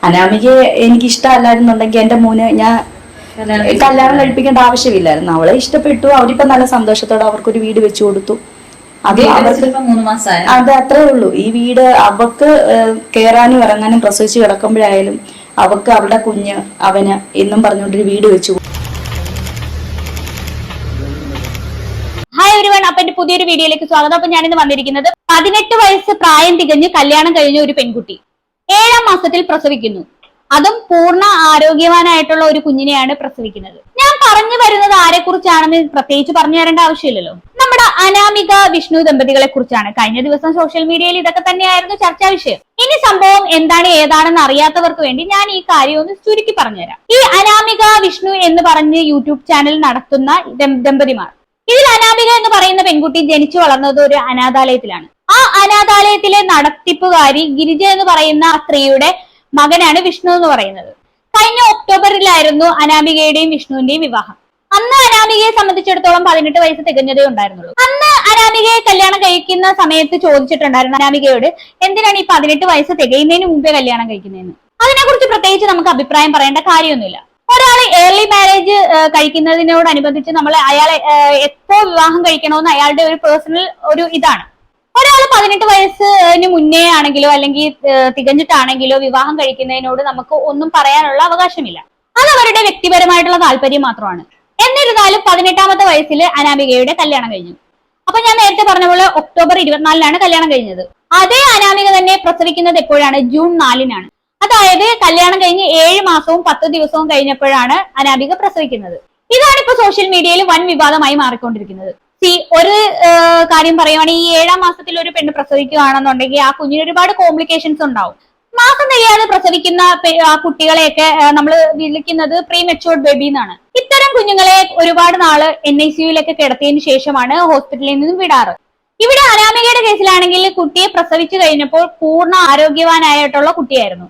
അനാമികയെ എനിക്ക് ഇഷ്ടമല്ലായിരുന്നുണ്ടെങ്കിൽ എന്റെ മോന് ഞാൻ കല്യാണം കഴിപ്പിക്കേണ്ട ആവശ്യമില്ലായിരുന്നു. അവളെ ഇഷ്ടപ്പെട്ടു, അവരിപ്പോ നല്ല സന്തോഷത്തോടെ അവർക്കൊരു വീട് വെച്ചു കൊടുത്തു. അത് അവർക്ക് 3 മാസമായി. അത് അത്രേ ഉള്ളൂ. ഈ വീട് അവക്ക് കയറാനും ഇറങ്ങാനും പ്രസവിച്ച് കിടക്കുമ്പോഴായാലും അവക്ക് അവളുടെ കുഞ്ഞ് അവന് എന്നും പറഞ്ഞുകൊണ്ടൊരു വീട് വെച്ചു. ഹായ് എവരിവൺ, അപ്പൊ എന്റെ പുതിയൊരു വീഡിയോയിലേക്ക് സ്വാഗതം. അപ്പൊ ഞാനിന്ന് വന്നിരിക്കുന്നത് 18 വയസ്സ് പ്രായം തികഞ്ഞ് കല്യാണം കഴിഞ്ഞ ഒരു പെൺകുട്ടി 7ാം മാസത്തിൽ പ്രസവിക്കുന്നു. അതും പൂർണ്ണ ആരോഗ്യവാനായിട്ടുള്ള ഒരു കുഞ്ഞിനെയാണ് പ്രസവിക്കുന്നത്. ഞാൻ പറഞ്ഞു വരുന്നത് ആരെ കുറിച്ചാണെന്ന് പ്രത്യേകിച്ച് പറഞ്ഞു തരേണ്ട ആവശ്യമില്ലല്ലോ. നമ്മുടെ അനാമിക വിഷ്ണു ദമ്പതികളെ കുറിച്ചാണ്. കഴിഞ്ഞ ദിവസം സോഷ്യൽ മീഡിയയിൽ ഇതൊക്കെ തന്നെയായിരുന്നു ചർച്ചാ വിഷയം. ഇനി സംഭവം എന്താണ് ഏതാണെന്ന് അറിയാത്തവർക്ക് വേണ്ടി ഞാൻ ഈ കാര്യം ഒന്ന് ചുരുക്കി പറഞ്ഞുതരാം. ഈ അനാമിക വിഷ്ണു എന്ന് പറഞ്ഞ് യൂട്യൂബ് ചാനൽ നടത്തുന്ന ദമ്പതിമാർ, ഇതിൽ അനാമിക എന്ന് പറയുന്ന പെൺകുട്ടി ജനിച്ചു വളർന്നത് ഒരു അനാഥാലയത്തിലാണ്. ആ അനാഥാലയത്തിലെ നടത്തിപ്പുകാരി ഗിരിജ എന്ന് പറയുന്ന സ്ത്രീയുടെ മകനാണ് വിഷ്ണു എന്ന് പറയുന്നത്. കഴിഞ്ഞ ഒക്ടോബറിലായിരുന്നു അനാമികയുടെയും വിഷ്ണുവിന്റെയും വിവാഹം. അന്ന് അനാമികയെ സംബന്ധിച്ചിടത്തോളം 18 വയസ്സ് തികഞ്ഞതേ ഉണ്ടായിരുന്നുള്ളൂ. അന്ന് അനാമികയെ കല്യാണം കഴിക്കുന്ന സമയത്ത് ചോദിച്ചിട്ടുണ്ടായിരുന്നു അനാമികയോട്, എന്തിനാണ് ഈ 18 വയസ്സ് തികയുന്നതിന് മുമ്പേ കല്യാണം കഴിക്കുന്നതെന്ന്. അതിനെക്കുറിച്ച് പ്രത്യേകിച്ച് നമുക്ക് അഭിപ്രായം പറയേണ്ട കാര്യമൊന്നുമില്ല. ഒരാൾ ഏർലി മാരേജ് കഴിക്കുന്നതിനോടനുബന്ധിച്ച് നമ്മൾ അയാളെ എപ്പോ വിവാഹം കഴിക്കണമെന്ന് അയാളുടെ ഒരു പേഴ്സണൽ ഒരു ഇതാണ്. ഒരാൾ 18 വയസ്സിന് മുന്നേ ആണെങ്കിലോ അല്ലെങ്കിൽ തികഞ്ഞിട്ടാണെങ്കിലോ വിവാഹം കഴിക്കുന്നതിനോട് നമുക്ക് ഒന്നും പറയാനുള്ള അവകാശമില്ല. അത് അവരുടെ വ്യക്തിപരമായിട്ടുള്ള താല്പര്യം മാത്രമാണ്. എന്നിരുന്നാലും 18ാമത്തെ വയസ്സിൽ അനാമികയുടെ കല്യാണം കഴിഞ്ഞു. അപ്പൊ ഞാൻ നേരത്തെ പറഞ്ഞ പോലെ ഒക്ടോബർ 24-ാണ് കല്യാണം കഴിഞ്ഞത്. അതേ അനാമിക തന്നെ പ്രസവിക്കുന്നത് എപ്പോഴാണ്? ജൂൺ 4-നാണ്. അതായത് കല്യാണം കഴിഞ്ഞ് 7 മാസവും 10 ദിവസവും കഴിഞ്ഞപ്പോഴാണ് അനാമിക പ്രസവിക്കുന്നത്. ഇതാണ് ഇപ്പൊ സോഷ്യൽ മീഡിയയിൽ വൻ വിവാദമായി മാറിക്കൊണ്ടിരിക്കുന്നത്. ഒരു കാര്യം പറയുവാണെങ്കിൽ ഈ 7ാം മാസത്തിൽ ഒരു പെണ്ണ് പ്രസവിക്കുകയാണെന്നുണ്ടെങ്കിൽ ആ കുഞ്ഞിന് ഒരുപാട് കോംപ്ലിക്കേഷൻസ് ഉണ്ടാവും. മാസം തികയാതെ പ്രസവിക്കുന്ന ആ കുട്ടികളെയൊക്കെ നമ്മൾ വിളിക്കുന്നത് പ്രീ മെച്യൂർഡ് ബേബി എന്നാണ്. ഇത്തരം കുഞ്ഞുങ്ങളെ ഒരുപാട് നാള് NICU-യിലൊക്കെ കിടത്തിയതിനു ശേഷമാണ് ഹോസ്പിറ്റലിൽ നിന്നും വിടാറ്. ഇവിടെ അനാമികയുടെ കേസിലാണെങ്കിൽ കുട്ടിയെ പ്രസവിച്ചു കഴിഞ്ഞപ്പോൾ പൂർണ്ണ ആരോഗ്യവാനായിട്ടുള്ള കുട്ടിയായിരുന്നു.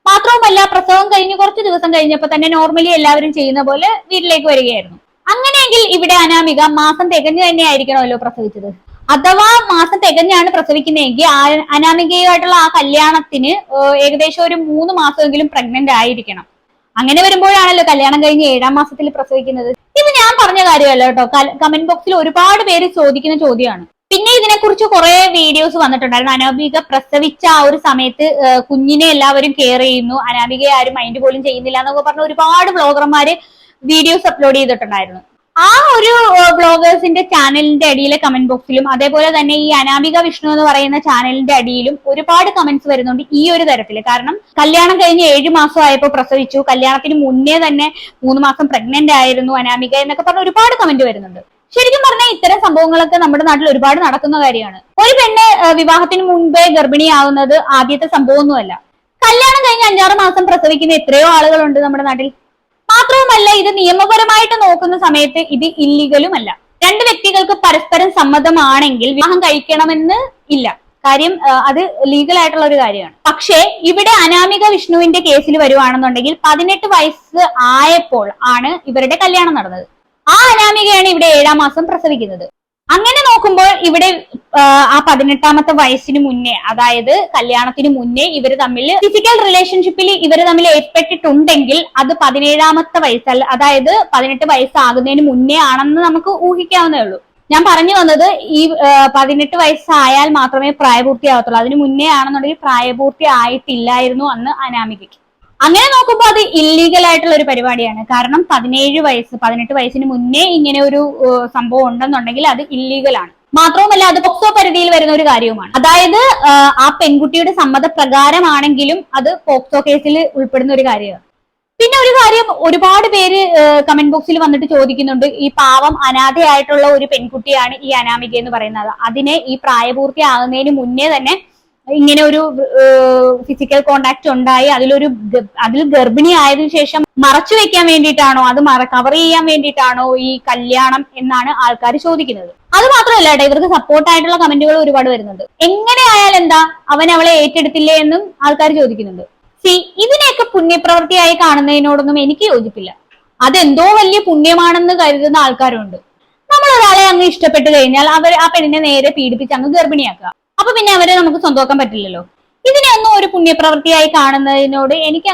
മാത്രവുമല്ല പ്രസവം കഴിഞ്ഞ് കുറച്ച് ദിവസം കഴിഞ്ഞപ്പോൾ തന്നെ നോർമലി എല്ലാവരും ചെയ്യുന്ന പോലെ വീട്ടിലേക്ക് വരികയായിരുന്നു. അങ്ങനെയെങ്കിൽ ഇവിടെ അനാമിക മാസം തികഞ്ഞു തന്നെ ആയിരിക്കണമല്ലോ പ്രസവിച്ചത്. അഥവാ മാസം തികഞ്ഞാണ് പ്രസവിക്കുന്നതെങ്കിൽ അനാമികയുമായിട്ടുള്ള ആ കല്യാണത്തിന് ഏകദേശം ഒരു 3 മാസമെങ്കിലും പ്രഗ്നന്റ് ആയിരിക്കണം. അങ്ങനെ വരുമ്പോഴാണല്ലോ കല്യാണം കഴിഞ്ഞ് 7ാം മാസത്തിൽ പ്രസവിക്കുന്നത്. ഇത് ഞാൻ പറഞ്ഞ കാര്യമല്ല കേട്ടോ, കമന്റ് ബോക്സിൽ ഒരുപാട് പേര് ചോദിക്കുന്ന ചോദ്യമാണ്. പിന്നെ ഇതിനെക്കുറിച്ച് കുറെ വീഡിയോസ് വന്നിട്ടുണ്ടായിരുന്നു. അനാമിക പ്രസവിച്ച ആ ഒരു സമയത്ത് കുഞ്ഞിനെ എല്ലാവരും കെയർ ചെയ്യുന്നു, അനാമികയെ ആരും മൈൻഡ് പോലും ചെയ്യുന്നില്ല എന്നൊക്കെ പറഞ്ഞ ഒരുപാട് വ്ളോഗർമാര് വീഡിയോസ് അപ്ലോഡ് ചെയ്തിട്ടുണ്ടായിരുന്നു. ആ ഒരു വ്ളോഗേഴ്സിന്റെ ചാനലിന്റെ അടിയിലെ കമന്റ് ബോക്സിലും അതേപോലെ തന്നെ ഈ അനാമിക വിഷ്ണു എന്ന് പറയുന്ന ചാനലിന്റെ അടിയിലും ഒരുപാട് കമന്റ്സ് വരുന്നുണ്ട് ഈ ഒരു തരത്തില്. കാരണം കല്യാണം കഴിഞ്ഞ് 7 മാസം ആയപ്പോൾ പ്രസവിച്ചു, കല്യാണത്തിന് മുന്നേ തന്നെ 3 മാസം പ്രഗ്നന്റ് ആയിരുന്നു അനാമിക എന്നൊക്കെ പറഞ്ഞ ഒരുപാട് കമന്റ് വരുന്നുണ്ട്. ശരിക്കും പറഞ്ഞാൽ ഇത്തരം സംഭവങ്ങളൊക്കെ നമ്മുടെ നാട്ടിൽ ഒരുപാട് നടക്കുന്ന കാര്യമാണ്. ഒരു പെണ്ണ് വിവാഹത്തിന് മുൻപേ ഗർഭിണിയാവുന്നത് ആദ്യത്തെ സംഭവമൊന്നുമല്ല. കല്യാണം കഴിഞ്ഞ് 5-6 മാസം പ്രസവിക്കുന്ന എത്രയോ ആളുകളുണ്ട് നമ്മുടെ നാട്ടിൽ. മാത്രവുമല്ല ഇത് നിയമപരമായിട്ട് നോക്കുന്ന സമയത്ത് ഇത് ഇല്ലീഗലും അല്ല. 2 വ്യക്തികൾക്ക് പരസ്പരം സമ്മതമാണെങ്കിൽ വിവാഹം കഴിക്കണമെന്ന് ഇല്ല. കാര്യം അത് ലീഗൽ ആയിട്ടുള്ള ഒരു കാര്യമാണ്. പക്ഷേ ഇവിടെ അനാമിക വിഷ്ണുവിന്റെ കേസിൽ വരുവാണെന്നുണ്ടെങ്കിൽ 18 വയസ്സ് ആയപ്പോൾ ആണ് ഇവരുടെ കല്യാണം നടന്നത്. ആ അനാമികയാണ് ഇവിടെ 7ാം മാസം പ്രസവിക്കുന്നത്. അങ്ങനെ നോക്കുമ്പോൾ ഇവിടെ ആ 18ാമത്തെ വയസ്സിന് മുന്നേ, അതായത് കല്യാണത്തിന് മുന്നേ ഇവർ തമ്മിൽ ഫിസിക്കൽ റിലേഷൻഷിപ്പിൽ ഇവർ തമ്മിൽ ഏർപ്പെട്ടിട്ടുണ്ടെങ്കിൽ അത് 17ാമത്തെ വയസ്സല്ല, അതായത് 18 വയസ്സാകുന്നതിന് മുന്നേ ആണെന്ന് നമുക്ക് ഊഹിക്കാവുന്നേ ഉള്ളൂ. ഞാൻ പറഞ്ഞു വന്നത് ഈ 18 വയസ്സായാൽ മാത്രമേ പ്രായപൂർത്തിയാകത്തുള്ളൂ. അതിന് മുന്നേ ആണെന്നുണ്ടെങ്കിൽ പ്രായപൂർത്തി ആയിട്ടില്ലായിരുന്നു അന്ന് അനാമികയ്ക്ക്. അങ്ങനെ നോക്കുമ്പോൾ അത് ഇല്ലീഗൽ ആയിട്ടുള്ള ഒരു പരിപാടിയാണ്. കാരണം 18 വയസ്സിന് മുന്നേ ഇങ്ങനെ ഒരു സംഭവം ഉണ്ടെന്നുണ്ടെങ്കിൽ അത് ഇല്ലീഗലാണ്. മാത്രവുമല്ല അത് പോക്സോ പരിധിയിൽ വരുന്ന ഒരു കാര്യവുമാണ്. അതായത് ആ പെൺകുട്ടിയുടെ സമ്മതപ്രകാരമാണെങ്കിലും അത് പോക്സോ കേസിൽ ഉൾപ്പെടുന്ന ഒരു കാര്യമാണ്. പിന്നെ ഒരു കാര്യം ഒരുപാട് പേര് കമന്റ് ബോക്സിൽ വന്നിട്ട് ചോദിക്കുന്നുണ്ട്, ഈ പാവം അനാഥയായിട്ടുള്ള ഒരു പെൺകുട്ടിയാണ് ഈ അനാമിക എന്ന് പറയുന്നത്. അതിനെ ഈ പ്രായപൂർത്തിയാകുന്നതിന് മുന്നേ തന്നെ ഇങ്ങനെ ഒരു ഫിസിക്കൽ കോണ്ടാക്ട് ഉണ്ടായി അതിൽ ഗർഭിണി ആയതിനു ശേഷം മറച്ചു വെക്കാൻ വേണ്ടിയിട്ടാണോ, അത് കവർ ചെയ്യാൻ വേണ്ടിയിട്ടാണോ ഈ കല്യാണം എന്നാണ് ആൾക്കാർ ചോദിക്കുന്നത്. അത് മാത്രമല്ല കേട്ടോ, ഇവർക്ക് സപ്പോർട്ടായിട്ടുള്ള കമന്റുകൾ ഒരുപാട് വരുന്നുണ്ട്. എങ്ങനെ ആയാൽ എന്താ, അവൻ അവളെ ഏറ്റെടുത്തില്ലേ എന്നും ആൾക്കാർ ചോദിക്കുന്നുണ്ട്. ഇതിനെയൊക്കെ പുണ്യപ്രവൃത്തിയായി കാണുന്നതിനോടൊന്നും എനിക്ക് യോജിപ്പില്ല. അതെന്തോ വലിയ പുണ്യമാണെന്ന് കരുതുന്ന ആൾക്കാരുണ്ട്. നമ്മൾ ഒരാളെ അങ്ങ് ഇഷ്ടപ്പെട്ട് കഴിഞ്ഞാൽ ആ പെണ്ണിനെ നേരെ പീഡിപ്പിച്ച് അങ്ങ് ഗർഭിണിയാക്കുക. അപ്പൊ പിന്നെ അവരെ നമുക്ക് സ്വന്തമാക്കാൻ പറ്റില്ലല്ലോ. ഇതിനെ ഒന്നും ഒരു പുണ്യപ്രവൃത്തിയായി കാണുന്നതിനോട് എനിക്ക്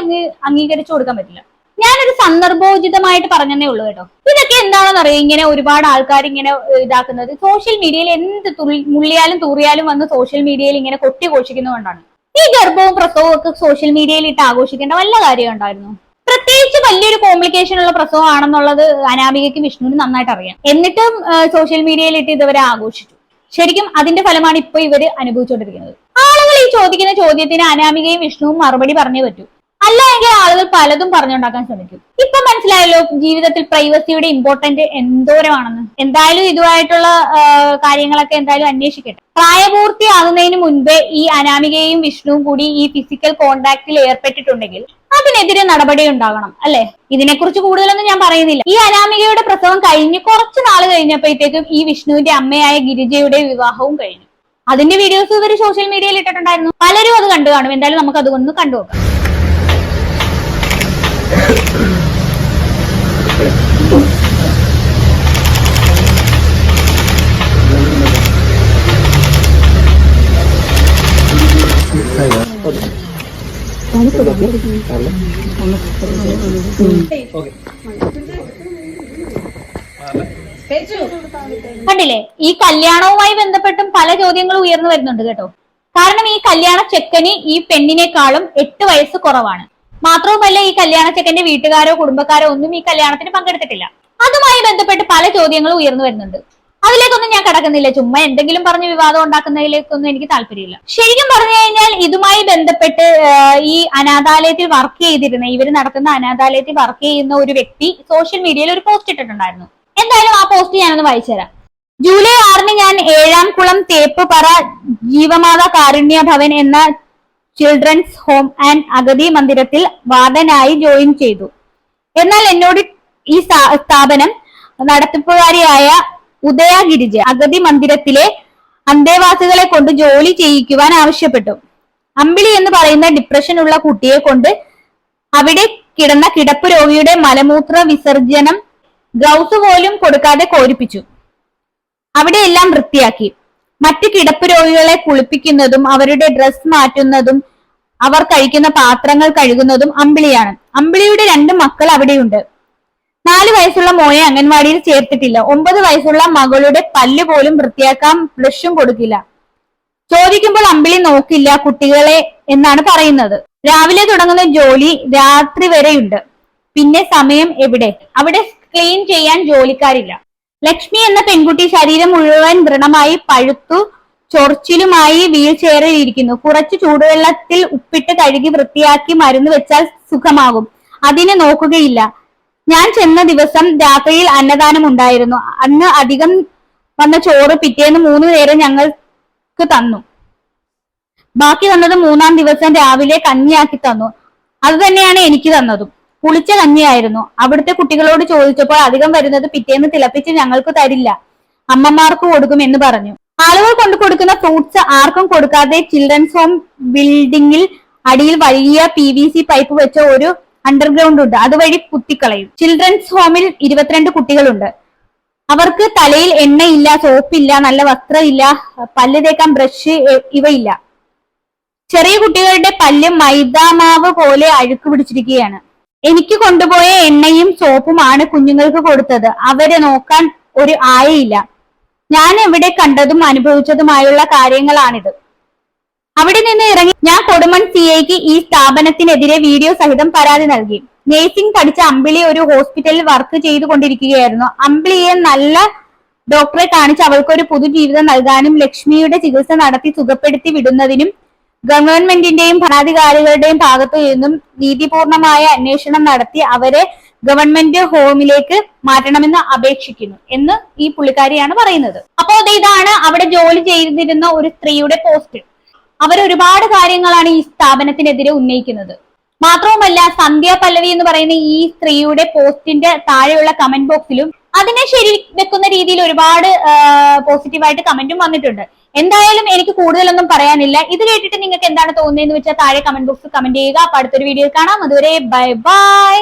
അംഗീകരിച്ചു കൊടുക്കാൻ പറ്റില്ല. ഞാനൊരു സന്ദർഭോചിതമായിട്ട് പറഞ്ഞതേ ഉള്ളൂ കേട്ടോ. ഇതൊക്കെ എന്താണെന്ന് അറിയാം, ഇങ്ങനെ ഒരുപാട് ആൾക്കാർ ഇങ്ങനെ ഇതാക്കുന്നത് സോഷ്യൽ മീഡിയയിൽ എന്ത് മുള്ളിയാലും തൂറിയാലും വന്ന് സോഷ്യൽ മീഡിയയിൽ ഇങ്ങനെ കൊട്ടിഘോഷിക്കുന്നതുകൊണ്ടാണ്. ഈ ഗർഭവും പ്രസവവും ഒക്കെ സോഷ്യൽ മീഡിയയിൽ ഇട്ട് ആഘോഷിക്കേണ്ട വല്ല കാര്യം ഉണ്ടായിരുന്നു? പ്രത്യേകിച്ച് വലിയൊരു കോംപ്ലിക്കേഷൻ ഉള്ള പ്രസവം ആണെന്നുള്ളത് അനാമികയ്ക്കും വിഷ്ണുവിനും നന്നായിട്ട് അറിയാം. എന്നിട്ടും സോഷ്യൽ മീഡിയയിൽ ഇട്ട് ഇതുവരെ ആഘോഷിച്ചു. ശരിക്കും അതിന്റെ ഫലമാണ് ഇപ്പൊ ഇവര് അനുഭവിച്ചുകൊണ്ടിരിക്കുന്നത്. ആളുകൾ ഈ ചോദിക്കുന്ന ചോദ്യത്തിന് അനാമികയും വിഷ്ണുവും മറുപടി പറഞ്ഞേ പറ്റൂ. അല്ല എങ്കിൽ ആളുകൾ പലതും പറഞ്ഞുണ്ടാക്കാൻ ശ്രമിക്കും. ഇപ്പൊ മനസ്സിലായല്ലോ ജീവിതത്തിൽ പ്രൈവസിയുടെ ഇമ്പോർട്ടന്റ് എന്തോരമാണെന്ന്. എന്തായാലും ഇതുമായിട്ടുള്ള കാര്യങ്ങളൊക്കെ എന്തായാലും അന്വേഷിക്കട്ടെ. പ്രായപൂർത്തിയാകുന്നതിന് മുൻപേ ഈ അനാമികയും വിഷ്ണുവും കൂടി ഈ ഫിസിക്കൽ കോണ്ടാക്റ്റിൽ ഏർപ്പെട്ടിട്ടുണ്ടെങ്കിൽ അതിനെതിരെ നടപടി ഉണ്ടാകണം, അല്ലെ? ഇതിനെക്കുറിച്ച് കൂടുതലൊന്നും ഞാൻ പറയുന്നില്ല. ഈ അനാമികയുടെ പ്രസവം കഴിഞ്ഞ് കുറച്ച് നാൾ കഴിഞ്ഞപ്പോഴത്തേക്കും ഈ വിഷ്ണുവിന്റെ അമ്മയായ ഗിരിജയുടെ വിവാഹവും കഴിഞ്ഞു. അതിന്റെ വീഡിയോസ് ഇവർ സോഷ്യൽ മീഡിയയിൽ ഇട്ടിട്ടുണ്ടായിരുന്നു. പലരും അത് കണ്ടു കാണും. എന്തായാലും നമുക്ക് അതൊന്ന് കണ്ടുനോക്കാം. കണ്ടില്ലേ, ഈ കല്യാണവുമായി ബന്ധപ്പെട്ടും പല ചോദ്യങ്ങളും ഉയർന്നു വരുന്നുണ്ട് കേട്ടോ. കാരണം ഈ കല്യാണ ചെക്കന് ഈ പെണ്ണിനേക്കാളും 8 വയസ്സ് കുറവാണ്. മാത്രവുമല്ല ഈ കല്യാണ ചെക്കന്റെ വീട്ടുകാരോ കുടുംബക്കാരോ ഒന്നും ഈ കല്യാണത്തിന് പങ്കെടുത്തിട്ടില്ല. അതുമായി ബന്ധപ്പെട്ട് പല ചോദ്യങ്ങളും ഉയർന്നു വരുന്നുണ്ട്. അതിലേക്കൊന്നും ഞാൻ കടക്കുന്നില്ല. ചുമ്മാ എന്തെങ്കിലും പറഞ്ഞ് വിവാദം ഉണ്ടാക്കുന്നതിലേക്കൊന്നും എനിക്ക് താല്പര്യമില്ല. ശരിക്കും പറഞ്ഞു കഴിഞ്ഞാൽ ഇതുമായി ബന്ധപ്പെട്ട് ഈ അനാഥാലയത്തിൽ വർക്ക് ചെയ്തിരുന്ന, ഇവർ നടത്തുന്ന അനാഥാലയത്തിൽ വർക്ക് ചെയ്യുന്ന ഒരു വ്യക്തി സോഷ്യൽ മീഡിയയിൽ ഒരു പോസ്റ്റ് ഇട്ടിട്ടുണ്ടായിരുന്നു. എന്തായാലും ആ പോസ്റ്റ് ഞാനൊന്ന് വായിച്ചുതരാം. ജൂലൈ 6 ഞാൻ ഏഴാംകുളം തേപ്പുപറ ജീവമാതാ കാരുണ്യ ഭവൻ എന്ന ചിൽഡ്രൻസ് ഹോം ആൻഡ് അഗതി മന്ദിരത്തിൽ വാർഡനായി ജോയിൻ ചെയ്തു. എന്നാൽ എന്നോട് ഈ സ്ഥാപനം നടത്തിപ്പുകാരിയായ ഉദയ ഗിരിജ അഗതി മന്ദിരത്തിലെ അന്തേവാസികളെ കൊണ്ട് ജോലി ചെയ്യിക്കുവാൻ ആവശ്യപ്പെട്ടു. അമ്പിളി എന്ന് പറയുന്ന ഡിപ്രഷനുള്ള കുട്ടിയെ കൊണ്ട് അവിടെ കിടന്ന കിടപ്പ് രോഗിയുടെ മലമൂത്ര വിസർജനം ഗ്ലൗസ് പോലും കൊടുക്കാതെ കോരിപ്പിച്ചു. അവിടെയെല്ലാം വൃത്തിയാക്കി. മറ്റു കിടപ്പ് രോഗികളെ കുളിപ്പിക്കുന്നതും അവരുടെ ഡ്രസ് മാറ്റുന്നതും അവർ കഴിക്കുന്ന പാത്രങ്ങൾ കഴുകുന്നതും അമ്പിളിയാണ്. അമ്പിളിയുടെ 2 മക്കൾ അവിടെയുണ്ട്. 4 വയസ്സുള്ള മോനെ അംഗൻവാടിയിൽ ചേർത്തിട്ടില്ല. 9 വയസ്സുള്ള മകളുടെ പല്ല് പോലും വൃത്തിയാക്കാൻ ബ്രഷും കൊടുക്കില്ല. ചോദിക്കുമ്പോൾ അമ്പിളി നോക്കില്ല കുട്ടികളെ എന്നാണ് പറയുന്നത്. രാവിലെ തുടങ്ങുന്ന ജോലി രാത്രി വരെയുണ്ട്. പിന്നെ സമയം എവിടെ? അവിടെ ക്ലീൻ ചെയ്യാൻ ജോലിക്കാരില്ല. ലക്ഷ്മി എന്ന പെൺകുട്ടി ശരീരം മുഴുവൻ വ്രണമായി പഴുത്തു ചൊറിച്ചിലുമായി വീൽ ചെയറിൽ ഇരിക്കുന്നു. കുറച്ച് ചൂടുവെള്ളത്തിൽ ഉപ്പിട്ട് കഴുകി വൃത്തിയാക്കി മരുന്ന് വെച്ചാൽ സുഖമാകും. അതിന് നോക്കുകയില്ല. ഞാൻ ചെന്ന ദിവസം രാത്രിയിൽ അന്നദാനം ഉണ്ടായിരുന്നു. അന്ന് അധികം വന്ന ചോറ് പിറ്റേന്ന് 3 നേരം ഞങ്ങൾക്ക് തന്നു. ബാക്കി വന്നത് 3-ാം ദിവസം രാവിലെ കഞ്ഞിയാക്കി തന്നു. അത് തന്നെയാണ് എനിക്ക് തന്നതും. പുളിച്ച കഞ്ഞിയായിരുന്നു. അവിടുത്തെ കുട്ടികളോട് ചോദിച്ചപ്പോൾ അധികം വരുന്നത് പിറ്റേന്ന് തിളപ്പിച്ച് ഞങ്ങൾക്ക് തരില്ല, അമ്മമാർക്ക് കൊടുക്കും എന്ന് പറഞ്ഞു. ആളുകൾ കൊണ്ടു കൊടുക്കുന്ന ഫ്രൂട്ട്സ് ആർക്കും കൊടുക്കാതെ ചിൽഡ്രൻസ് ഹോം ബിൽഡിംഗിൽ അടിയിൽ വലിയ PVC പൈപ്പ് വെച്ച ഒരു അണ്ടർഗ്രൗണ്ട് ഉണ്ട്. അതുവഴി കുത്തിക്കളയും. ചിൽഡ്രൻസ് ഹോമിൽ 22 കുട്ടികളുണ്ട്. അവർക്ക് തലയിൽ എണ്ണയില്ല, സോപ്പില്ല, നല്ല വസ്ത്രമില്ല, പല്ല് തേക്കാൻ ബ്രഷ് ഇവയില്ല. ചെറിയ കുട്ടികളുടെ പല്ല് മൈദാമാവ് പോലെ അഴുക്ക് പിടിച്ചിരിക്കുകയാണ്. എനിക്ക് കൊണ്ടുപോയ എണ്ണയും സോപ്പുമാണ് കുഞ്ഞുങ്ങൾക്ക് കൊടുത്തത്. അവരെ നോക്കാൻ ഒരു ആയയില്ല. ഞാൻ ഇവിടെ കണ്ടതും അനുഭവിച്ചതുമായുള്ള കാര്യങ്ങളാണിത്. അവിടെ നിന്ന് ഇറങ്ങി ഞാൻ കൊടുമൺ CIക്ക് ഈ സ്ഥാപനത്തിനെതിരെ വീഡിയോ സഹിതം പരാതി നൽകി. നേഴ്സിംഗ് പഠിച്ച അമ്പിളി ഒരു ഹോസ്പിറ്റലിൽ വർക്ക് ചെയ്തുകൊണ്ടിരിക്കുകയായിരുന്നു. അമ്പിളിയെ നല്ല ഡോക്ടറെ കാണിച്ച് അവൾക്കൊരു പുതുജീവിതം നൽകാനും ലക്ഷ്മിയുടെ ചികിത്സ നടത്തി സുഖപ്പെടുത്തി വിടുന്നതിനും ഗവൺമെന്റിന്റെയും ഭരണാധികാരികളുടെയും ഭാഗത്തു നിന്നും നീതിപൂർണമായ അന്വേഷണം നടത്തി അവരെ ഗവൺമെന്റ് ഹോമിലേക്ക് മാറ്റണമെന്ന് അപേക്ഷിക്കുന്നു എന്ന് ഈ പുള്ളിക്കാരിയാണ് പറയുന്നത്. അപ്പോ ഇതാണ് അവിടെ ജോലി ചെയ്തിരുന്ന ഒരു സ്ത്രീയുടെ പോസ്റ്റ്. അവരൊരുപാട് കാര്യങ്ങളാണ് ഈ സ്ഥാപനത്തിനെതിരെ ഉന്നയിക്കുന്നത്. മാത്രവുമല്ല സന്ധ്യ പല്ലവി എന്ന് പറയുന്ന ഈ സ്ത്രീയുടെ പോസ്റ്റിന്റെ താഴെയുള്ള കമന്റ് ബോക്സിലും അതിനെ ശരി വെക്കുന്ന രീതിയിൽ ഒരുപാട് പോസിറ്റീവായിട്ട് കമന്റും വന്നിട്ടുണ്ട്. എന്തായാലും എനിക്ക് കൂടുതലൊന്നും പറയാനില്ല. ഇത് കേട്ടിട്ട് നിങ്ങൾക്ക് എന്താണ് തോന്നുന്നതെന്ന് വെച്ചാൽ താഴെ കമന്റ് ബോക്സിൽ കമന്റ് ചെയ്യുക. അപ്പൊ അടുത്തൊരു വീഡിയോയിൽ കാണാം. അതുവരെ ബൈ ബൈ.